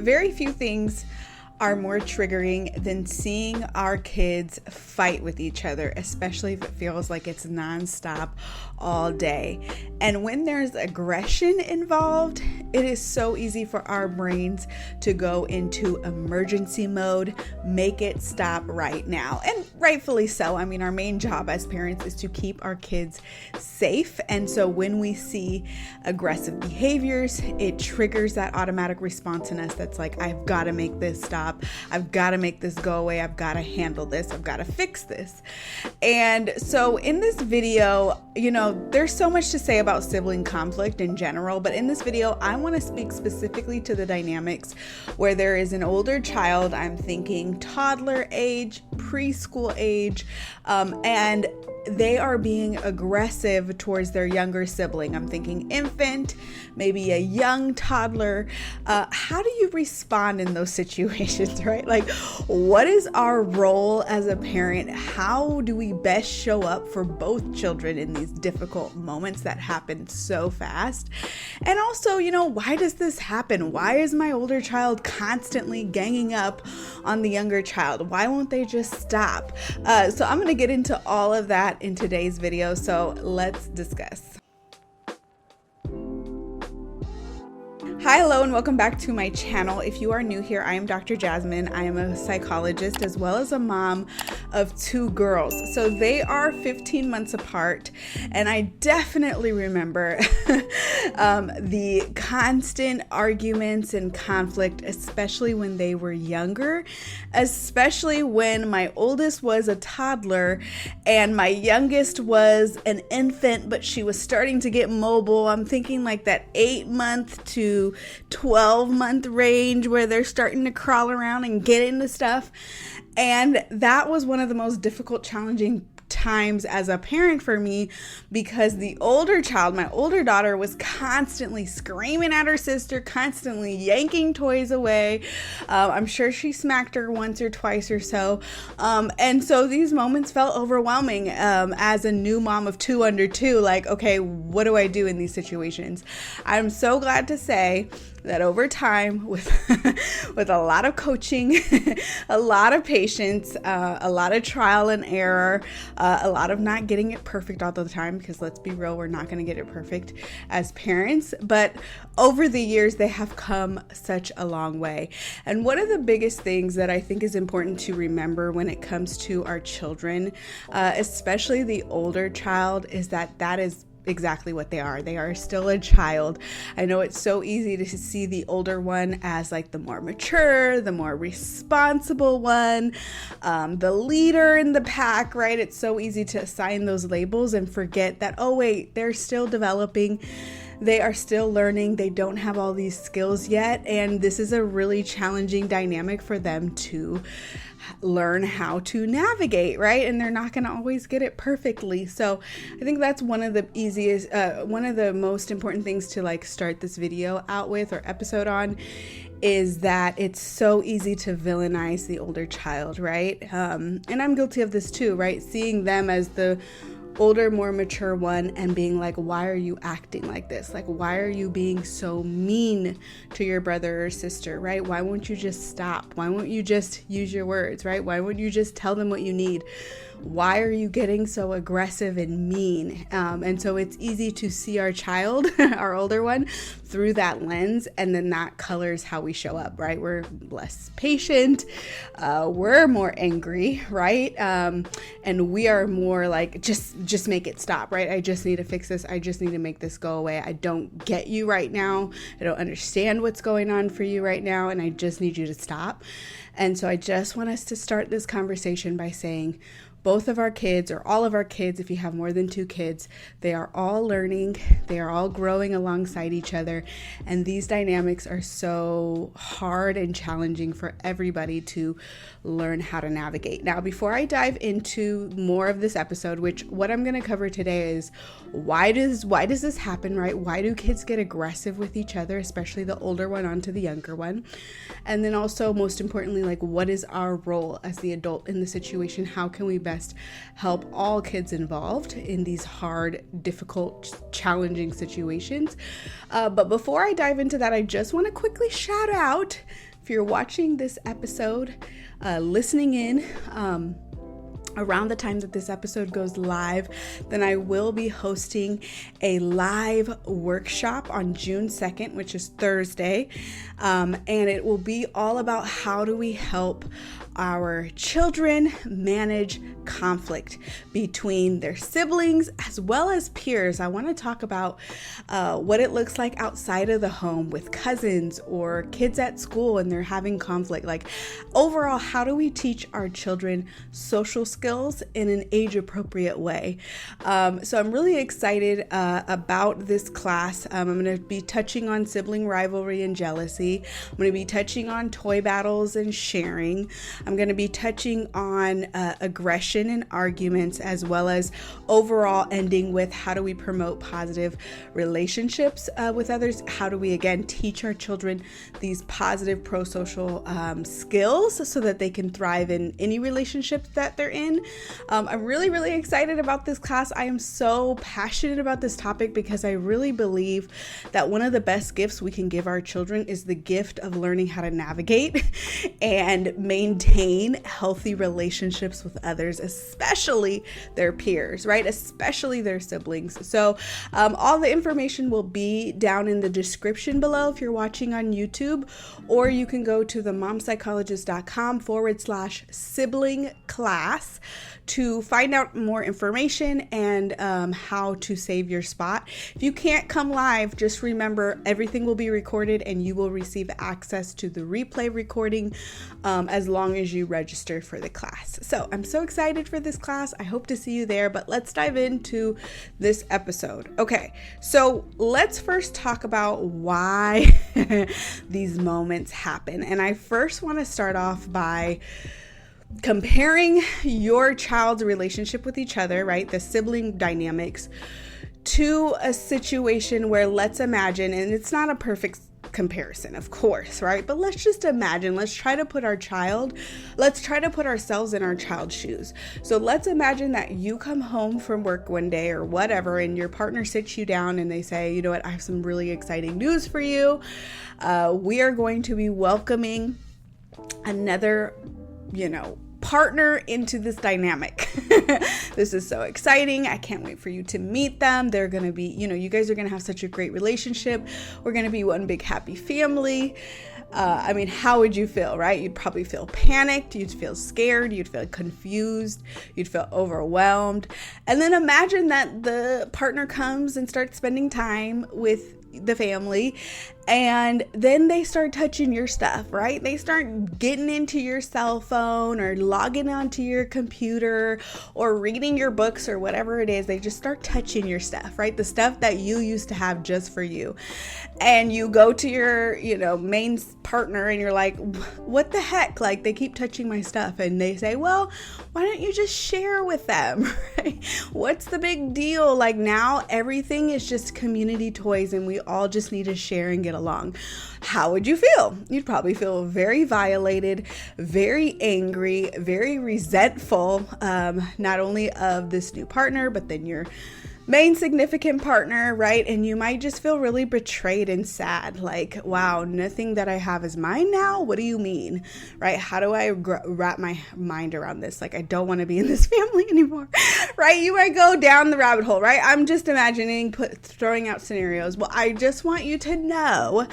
Very few things are more triggering than seeing our kids fight with each other, especially if it feels like it's nonstop all day. And when there's aggression involved, it is so easy for our brains to go into emergency mode, make it stop right now. And rightfully so. I mean, our main job as parents is to keep our kids safe. And so when we see aggressive behaviors, it triggers that automatic response in us that's like, I've got to make this stop. I've got to make this go away. I've got to handle this. I've got to fix this. And so in this video, there's so much to say about sibling conflict in general, but in this video, I want to speak specifically to the dynamics where there is an older child, I'm thinking toddler age, preschool age, and they are being aggressive towards their younger sibling. I'm thinking infant, maybe a young toddler. How do you respond in those situations, right? Like, what is our role as a parent? How do we best show up for both children in these difficult moments that happen so fast? And also, why does this happen? Why is my older child constantly ganging up on the younger child? Why won't they just stop? So I'm going to get into all of that in today's video, so let's discuss. Hi, hello, and welcome back to my channel. If you are new here, I am Dr. Jasmine. I am a psychologist as well as a mom of 2 girls. So they are 15 months apart, and I definitely remember the constant arguments and conflict, especially when they were younger, especially when my oldest was a toddler and my youngest was an infant, but she was starting to get mobile. I'm thinking like that 8-month to 12-month range where they're starting to crawl around and get into stuff. And that was one of the most difficult, challenging times as a parent for me, because the older child, my older daughter, was constantly screaming at her sister, constantly yanking toys away. I'm sure she smacked her once or twice or so. And so these moments felt overwhelming as a new mom of 2 under 2. Like, okay, what do I do in these situations? I'm so glad to say that over time, with a lot of coaching, a lot of patience, a lot of trial and error, a lot of not getting it perfect all the time, because let's be real, we're not going to get it perfect as parents, but over the years, they have come such a long way. And one of the biggest things that I think is important to remember when it comes to our children, especially the older child, is that is exactly what they are. They are still a child. I know it's so easy to see the older one as like the more mature, the more responsible one, the leader in the pack, right? It's so easy to assign those labels and forget that, oh wait, they're still developing. They are still learning. They don't have all these skills yet. And this is a really challenging dynamic for them to learn how to navigate, right? And they're not going to always get it perfectly. So I think that's one of the one of the most important things to like start this video out with, or episode on, is that it's so easy to villainize the older child, right? And I'm guilty of this too, right? Seeing them as the older, more mature one and being like, why are you acting like this? Like, why are you being so mean to your brother or sister, right? Why won't you just stop? Why won't you just use your words, right? Why won't you just tell them what you need? Why are you getting so aggressive and mean? And so it's easy to see our child, our older one, through that lens, and then that colors how we show up, right? We're less patient, we're more angry, right? And we are more like, just make it stop, right? I just need to fix this. I just need to make this go away. I don't get you right now. I don't understand what's going on for you right now, and I just need you to stop. And so I just want us to start this conversation by saying, both of our kids, or all of our kids, if you have more than 2 kids, they are all learning, they are all growing alongside each other, and these dynamics are so hard and challenging for everybody to learn how to navigate. Now, before I dive into more of this episode, which what I'm going to cover today is why does this happen, right? Why do kids get aggressive with each other, especially the older one onto the younger one? And then also, most importantly, like, what is our role as the adult in the situation? How can we best help all kids involved in these hard, difficult, challenging situations? But before I dive into that, I just want to quickly shout out if you're watching this episode, listening in, around the time that this episode goes live, then I will be hosting a live workshop on June 2nd, which is Thursday. And it will be all about how do we help our children manage conflict between their siblings as well as peers. I want to talk about what it looks like outside of the home with cousins or kids at school and they're having conflict. Like overall, how do we teach our children social skills in an age-appropriate way? So I'm really excited about this class. I'm going to be touching on sibling rivalry and jealousy. I'm going to be touching on toy battles and sharing. I'm going to be touching on aggression and arguments, as well as overall ending with how do we promote positive relationships with others? How do we, again, teach our children these positive pro-social skills so that they can thrive in any relationships that they're in? I'm really, really excited about this class. I am so passionate about this topic because I really believe that one of the best gifts we can give our children is the gift of learning how to navigate and maintain healthy relationships with others, especially their peers, right? Especially their siblings. So all the information will be down in the description below if you're watching on YouTube, or you can go to themomspsychologist.com/sibling class to find out more information and how to save your spot. If you can't come live, just remember everything will be recorded and you will receive access to the replay recording as long as you register for the class. So I'm so excited for this class. I hope to see you there, but let's dive into this episode. Okay, so let's first talk about why these moments happen. And I first want to start off by comparing your child's relationship with each other, right? The sibling dynamics, to a situation where, let's imagine, and it's not a perfect comparison, of course, right? But let's just imagine, let's try to put ourselves in our child's shoes. So let's imagine that you come home from work one day or whatever, and your partner sits you down and they say, you know what, I have some really exciting news for you. We are going to be welcoming another, partner into this dynamic. This is so exciting. I can't wait for you to meet them. They're going to be, you guys are going to have such a great relationship. We're going to be one big happy family. How would you feel, right? You'd probably feel panicked. You'd feel scared. You'd feel confused. You'd feel overwhelmed. And then imagine that the partner comes and starts spending time with the family, and then they start touching your stuff, right? They start getting into your cell phone or logging onto your computer or reading your books or whatever it is. They just start touching your stuff, right? The stuff that you used to have just for you. And you go to your, main partner and you're like, what the heck? Like, they keep touching my stuff. And they say, well, why don't you just share with them, right? What's the big deal? Like, now everything is just community toys and we all just need to share and get along. How would you feel? You'd probably feel very violated, very angry, very resentful, not only of this new partner, but then your main significant partner, right? And you might just feel really betrayed and sad. Like, wow, nothing that I have is mine now? What do you mean, right? How do I wrap my mind around this? Like, I don't want to be in this family anymore, right? You might go down the rabbit hole, right? I'm just imagining, throwing out scenarios. Well, I just want you to know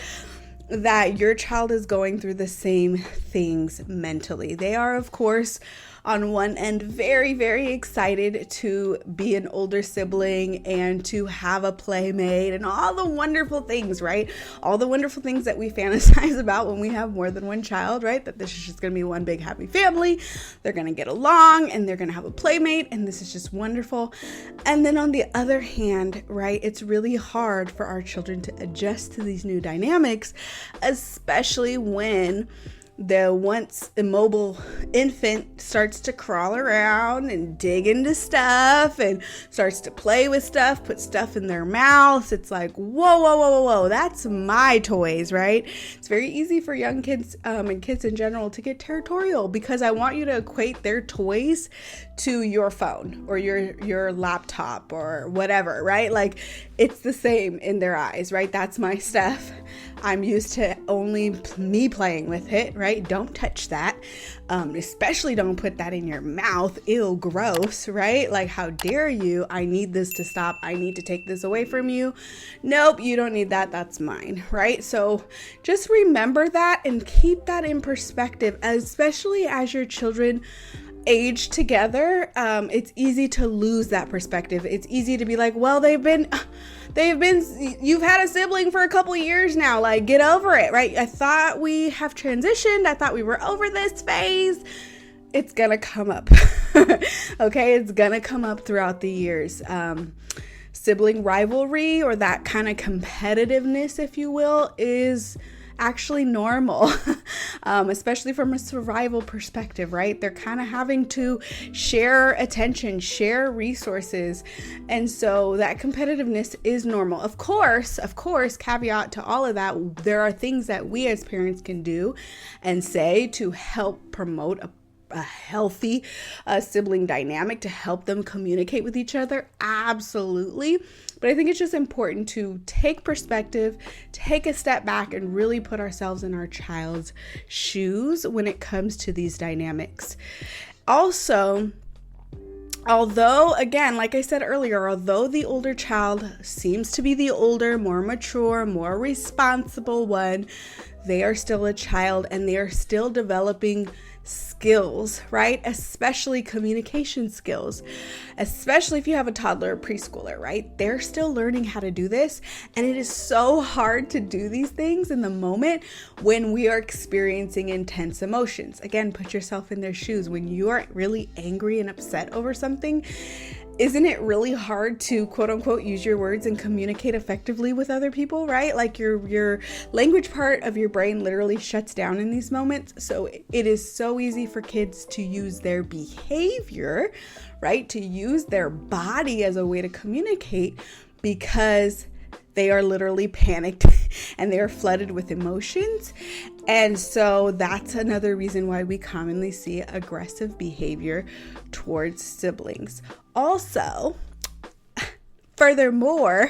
that your child is going through the same things mentally. They are, of course, on one end, very, very excited to be an older sibling and to have a playmate and all the wonderful things, right? All the wonderful things that we fantasize about when we have more than one child, right? That this is just going to be one big happy family. They're going to get along and they're going to have a playmate and this is just wonderful. And then on the other hand, right, it's really hard for our children to adjust to these new dynamics, especially when the once immobile infant starts to crawl around and dig into stuff and starts to play with stuff, put stuff in their mouths. It's like, whoa, that's my toys, right? It's very easy for young kids and kids in general to get territorial because I want you to equate their toys to your phone or your laptop or whatever, right? Like, it's the same in their eyes, right? That's my stuff. I'm used to only me playing with it, right? Don't touch that. Especially don't put that in your mouth. Ew, gross, right? Like, how dare you? I need this to stop. I need to take this away from you. Nope, you don't need that. That's mine, right? So just remember that and keep that in perspective, especially as your children age together. It's easy to lose that perspective. It's easy to be like, well, you've had a sibling for a couple years now, like, get over it, right? I thought we have transitioned. I thought we were over this phase. It's gonna come up. Okay, it's gonna come up throughout the years. Sibling rivalry, or that kind of competitiveness, if you will, is actually normal, especially from a survival perspective, right? They're kind of having to share attention, share resources. And so that competitiveness is normal. Of course, caveat to all of that, there are things that we as parents can do and say to help promote a healthy sibling dynamic, to help them communicate with each other. Absolutely. But I think it's just important to take perspective, take a step back, and really put ourselves in our child's shoes when it comes to these dynamics. Also, although, again, like I said earlier, although the older child seems to be the older, more mature, more responsible one, they are still a child and they are still developing skills, right? Especially communication skills, especially if you have a toddler or preschooler, right? They're still learning how to do this. And it is so hard to do these things in the moment when we are experiencing intense emotions. Again, put yourself in their shoes. When you are really angry and upset over something, isn't it really hard to quote unquote use your words and communicate effectively with other people, right? Like your language part of your brain literally shuts down in these moments. So it is so easy for kids to use their behavior, right? To use their body as a way to communicate, because they are literally panicked and they are flooded with emotions. And so that's another reason why we commonly see aggressive behavior towards siblings. Also, furthermore,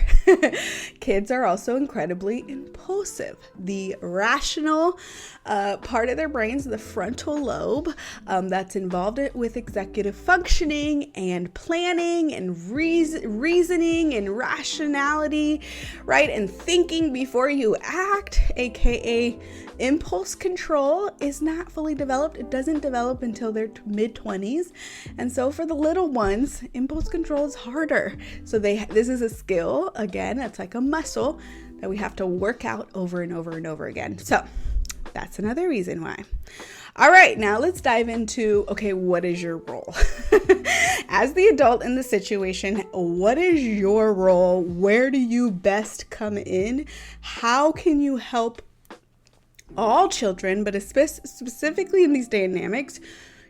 kids are also incredibly impulsive. The rational part of their brains, the frontal lobe, that's involved with executive functioning and planning and reasoning and rationality, right? And thinking before you act, aka impulse control, is not fully developed. It doesn't develop until their mid-20s. And so for the little ones, impulse control is harder. So this is a skill, again, it's like a muscle that we have to work out over and over and over again. So that's another reason why. All right, now let's dive into, okay, what is your role? As the adult in the situation, what is your role? Where do you best come in? How can you help all children, but specifically in these dynamics?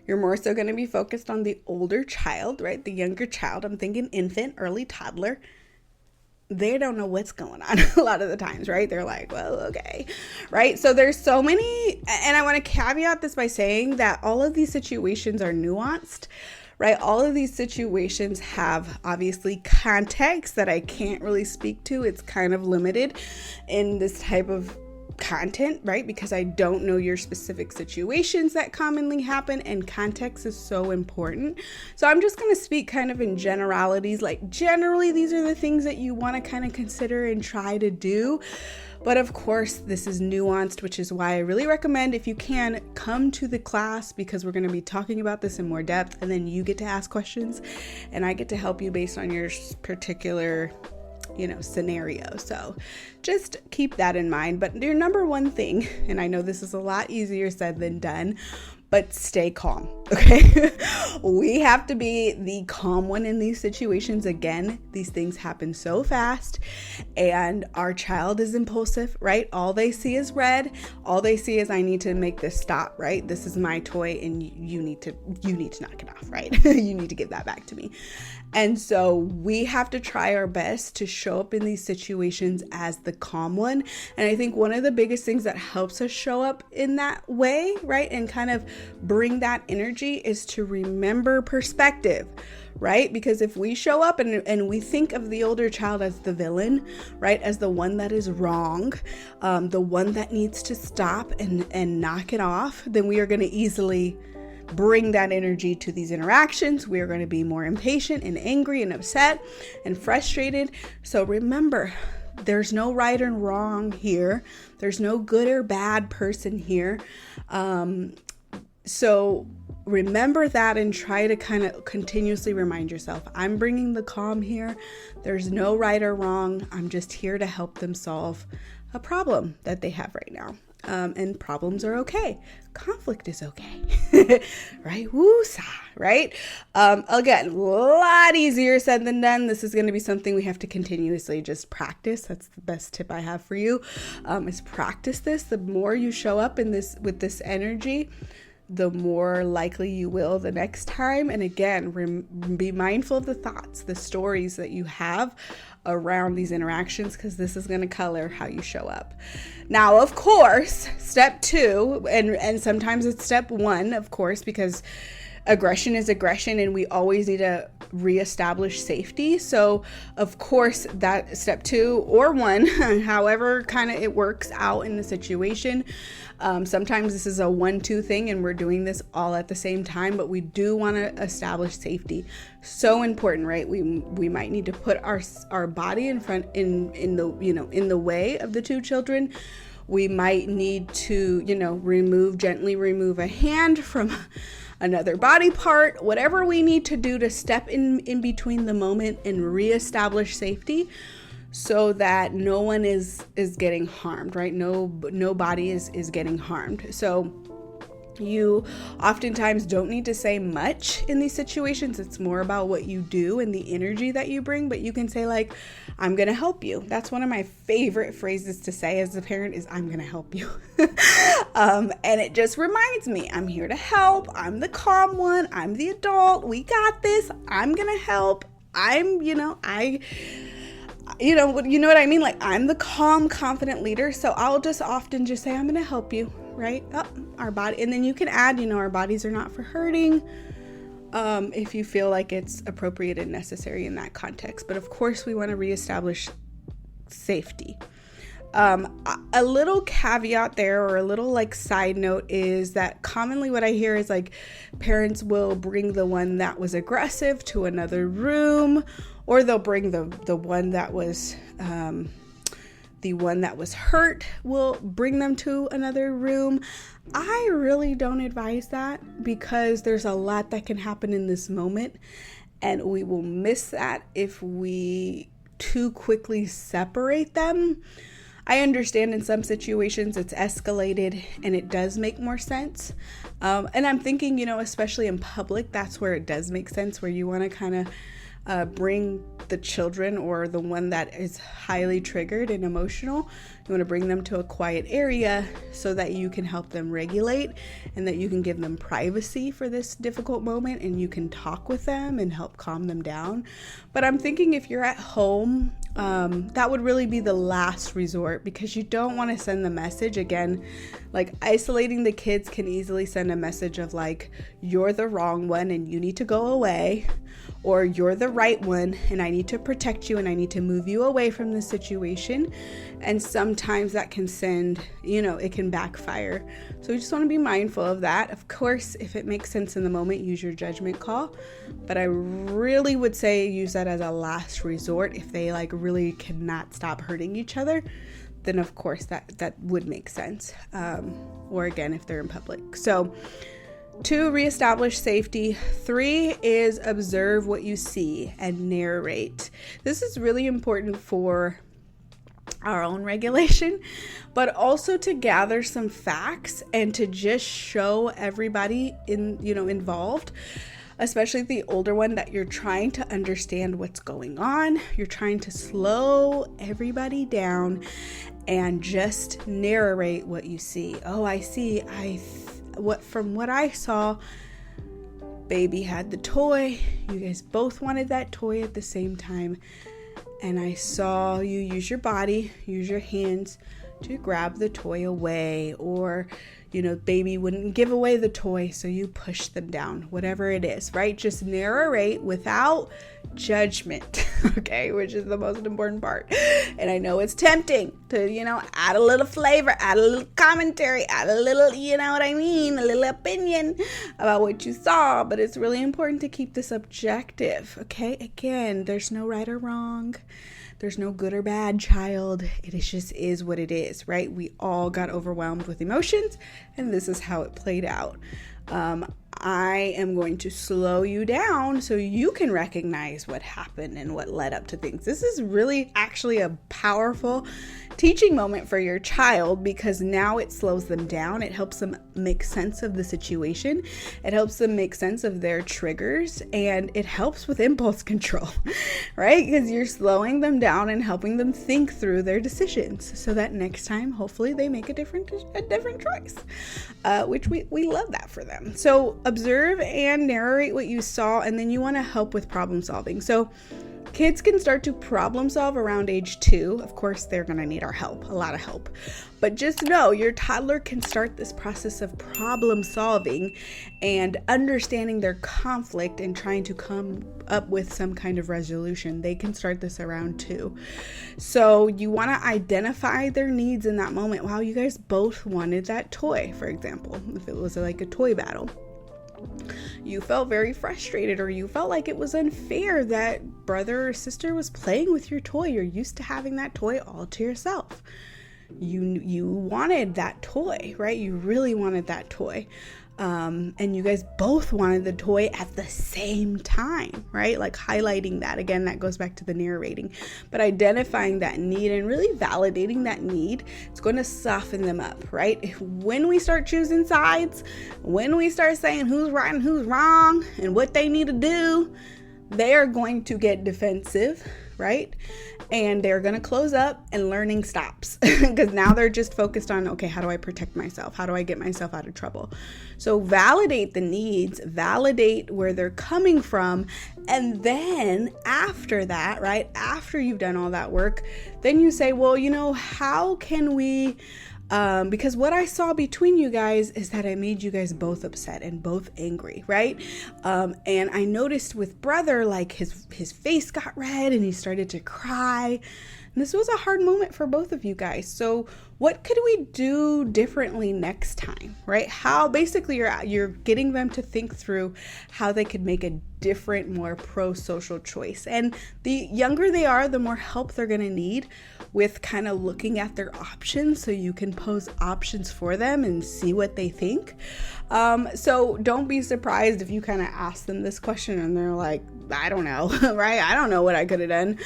You're more so going to be focused on the older child, right? The younger child. I'm thinking infant, early toddler. They don't know what's going on a lot of the times, right? They're like, well, okay, right? So there's so many, and I want to caveat this by saying that all of these situations are nuanced, right? All of these situations have obviously context that I can't really speak to. It's kind of limited in this type of content, right? Because I don't know your specific situations that commonly happen, and context is so important. So I'm just going to speak kind of in generalities, like generally these are the things that you want to kind of consider and try to do. But of course, this is nuanced, which is why I really recommend, if you can, come to the class, because we're going to be talking about this in more depth, and then you get to ask questions and I get to help you based on your particular scenario. So just keep that in mind. But your number one thing, and I know this is a lot easier said than done, but stay calm, okay? We have to be the calm one in these situations. Again, these things happen so fast, and our child is impulsive, right? All they see is red. All they see is, I need to make this stop, right? This is my toy and you need to knock it off, right? You need to give that back to me. And so we have to try our best to show up in these situations as the calm one. And I think one of the biggest things that helps us show up in that way, right, and kind of bring that energy, is to remember perspective, right? Because if we show up and we think of the older child as the villain, right, as the one that is wrong, the one that needs to stop and knock it off, then we are going to easily bring that energy to these interactions. We are going to be more impatient and angry and upset and frustrated. So remember, there's no right and wrong here. There's no good or bad person here. So remember that and try to kind of continuously remind yourself, I'm bringing the calm here. There's no right or wrong. I'm just here to help them solve a problem that they have right now. And problems are okay. Conflict is okay. Right? Woo-sa, right? Again, a lot easier said than done. This is going to be something we have to continuously just practice. That's the best tip I have for you, is practice this. The more you show up in this with this energy, the more likely you will the next time. And again, be mindful of the thoughts, the stories that you have around these interactions, because this is going to color how you show up. Now, of course, step 2, and sometimes it's step 1, of course, because aggression is aggression and we always need to reestablish safety. So of course that step 2 or 1, however kind of it works out in the situation. Sometimes this is a 1-2 thing and we're doing this all at the same time, but we do want to establish safety. So important, right? We might need to put our body in front in the way of the 2 children. We might need to, gently remove a hand from another body part, whatever we need to do to step in between the moment and reestablish safety so that no one is getting harmed, right? No body is getting harmed. So you oftentimes don't need to say much in these situations. It's more about what you do and the energy that you bring, but you can say like, I'm going to help you. That's one of my favorite phrases to say as a parent is, I'm going to help you. And it just reminds me, I'm here to help. I'm the calm one. I'm the adult. We got this. I'm going to help. You know what I mean? Like, I'm the calm, confident leader. So I'll just often just say, I'm going to help you, right? Our body. And then you can add, our bodies are not for hurting. If you feel like it's appropriate and necessary in that context. But of course, we want to reestablish safety. A little caveat there, or a little like side note, is that commonly what I hear is like parents will bring the one that was aggressive to another room, or they'll bring the one that was hurt, will bring them to another room. I really don't advise that, because there's a lot that can happen in this moment, and we will miss that if we too quickly separate them. I understand in some situations it's escalated and it does make more sense. And I'm thinking, especially in public, that's where it does make sense, where you want to kind of bring the children or the one that is highly triggered and emotional, you want to bring them to a quiet area so that you can help them regulate and that you can give them privacy for this difficult moment, and you can talk with them and help calm them down. But I'm thinking if you're at home, that would really be the last resort, because you don't want to send the message again. Like, isolating the kids can easily send a message of like, you're the wrong one and you need to go away, or you're the right one and I need to protect you and I need to move you away from this situation. And sometimes that can send, it can backfire. So we just want to be mindful of that. Of course, if it makes sense in the moment, use your judgment call. But I really would say use that as a last resort. If they like really cannot stop hurting each other, then of course that would make sense. Or again, if they're in public. So 2, reestablish safety. 3 is observe what you see and narrate. This is really important for our own regulation, but also to gather some facts and to just show everybody involved, especially the older one, that you're trying to understand what's going on. You're trying to slow everybody down and just narrate what you see. Oh, I see. From what I saw, baby had the toy. You guys both wanted that toy at the same time. And I saw you use your body, use your hands, to grab the toy away, or baby wouldn't give away the toy, so you push them down, whatever it is, right? Just narrate without judgment, okay, which is the most important part. And I know it's tempting to, add a little flavor, add a little commentary, add a little, a little opinion about what you saw, but it's really important to keep this objective, okay? Again, there's no right or wrong. There's no good or bad child. It just is what it is, right? We all got overwhelmed with emotions, and this is how it played out. I am going to slow you down so you can recognize what happened and what led up to things. This is really actually a powerful teaching moment for your child, because now it slows them down. It helps them make sense of the situation. It helps them make sense of their triggers, and it helps with impulse control, right? Because you're slowing them down and helping them think through their decisions so that next time, hopefully, they make a different choice, which we love that for them. So observe and narrate what you saw, and then you want to help with problem solving. So kids can start to problem solve around age 2. Of course, they're going to need our help, a lot of help. But just know your toddler can start this process of problem solving and understanding their conflict and trying to come up with some kind of resolution. They can start this around 2. So you want to identify their needs in that moment. Wow, you guys both wanted that toy, for example, if it was like a toy battle. You felt very frustrated, or you felt like it was unfair that brother or sister was playing with your toy. You're used to having that toy all to yourself. You wanted that toy, right? You really wanted that toy. And you guys both wanted the toy at the same time, right? Like highlighting that. Again, that goes back to the narrating. But identifying that need and really validating that need, it's going to soften them up, right? When we start choosing sides, when we start saying who's right and who's wrong and what they need to do, they are going to get defensive, right? And they're going to close up, and learning stops because now they're just focused on, okay, how do I protect myself? How do I get myself out of trouble? So validate the needs, validate where they're coming from. And then after that, right, after you've done all that work, then you say, well, how can we, because what I saw between you guys is that I made you guys both upset and both angry, right? And I noticed with brother, like his face got red and he started to cry. And this was a hard moment for both of you guys. So what could we do differently next time, right? How basically you're getting them to think through how they could make a different, more pro-social choice. And the younger they are, the more help they're going to need with kind of looking at their options, so you can pose options for them and see what they think. So don't be surprised if you kind of ask them this question and they're like, I don't know, right? I don't know what I could have done.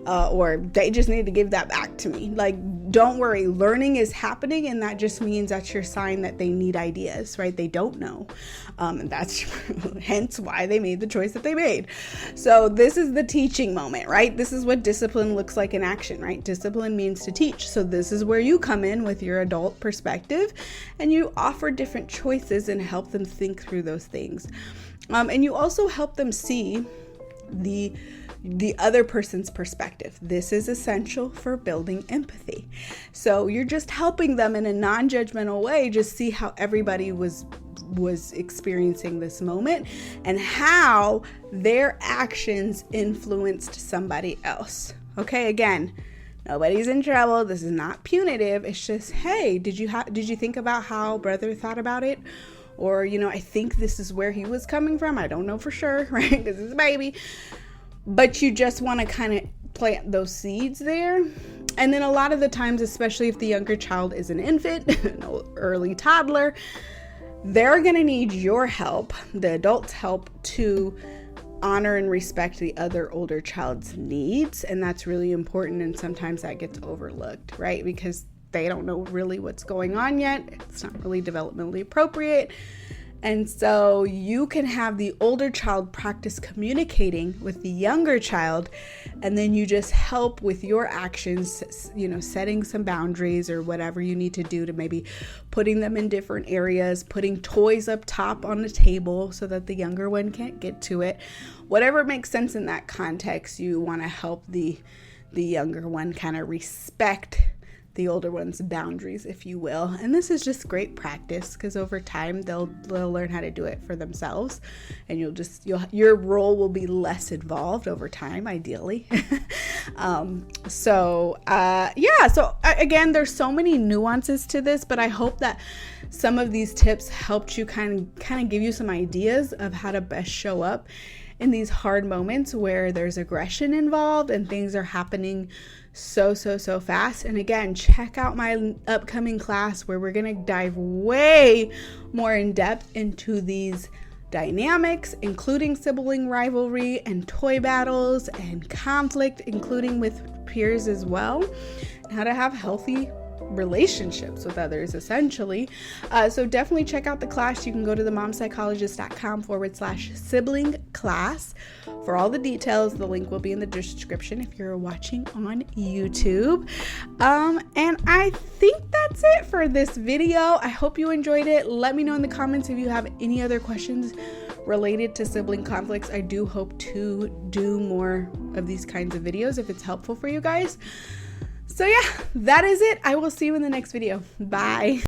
Or they just need to give that back to me. Like, don't worry, learning is happening, and that just means that's your sign that they need ideas, right? They don't know. And that's hence why they made the choice that they made. So this is the teaching moment, right? This is what discipline looks like in action, right? Discipline means to teach. So this is where you come in with your adult perspective, and you offer different choices and help them think through those things. And you also help them see the other person's perspective. This is essential for building empathy. So you're just helping them in a non-judgmental way, just see how everybody was experiencing this moment and how their actions influenced somebody else. Okay, again, nobody's in trouble. This is not punitive. It's just, hey, did you think about how brother thought about it? Or, I think this is where he was coming from. I don't know for sure, right? Because it's a baby. But you just want to kind of plant those seeds there. And then a lot of the times, especially if the younger child is an infant, an early toddler, they're going to need your help, the adult's help, to honor and respect the other older child's needs. And that's really important. And sometimes that gets overlooked, right? Because they don't know really what's going on yet. It's not really developmentally appropriate. And so you can have the older child practice communicating with the younger child, and then you just help with your actions, setting some boundaries or whatever you need to do to maybe putting them in different areas, putting toys up top on the table so that the younger one can't get to it. Whatever makes sense in that context, you want to help the younger one kind of respect the older ones' boundaries, if you will. And this is just great practice because over time they'll learn how to do it for themselves, and your role will be less involved over time, ideally. So again, there's so many nuances to this, but I hope that some of these tips helped you kind of give you some ideas of how to best show up in these hard moments where there's aggression involved and things are happening so fast. And again, check out my upcoming class where we're going to dive way more in depth into these dynamics, including sibling rivalry and toy battles and conflict, including with peers as well, and how to have healthy relationships with others, essentially. So definitely check out the class. You can go to themomspsychologist.com/sibling class for all the details. The link will be in the description if you're watching on YouTube. And I think that's it for this video. I hope you enjoyed it. Let me know in the comments if you have any other questions related to sibling conflicts. I do hope to do more of these kinds of videos if it's helpful for you guys. So yeah, that is it. I will see you in the next video. Bye.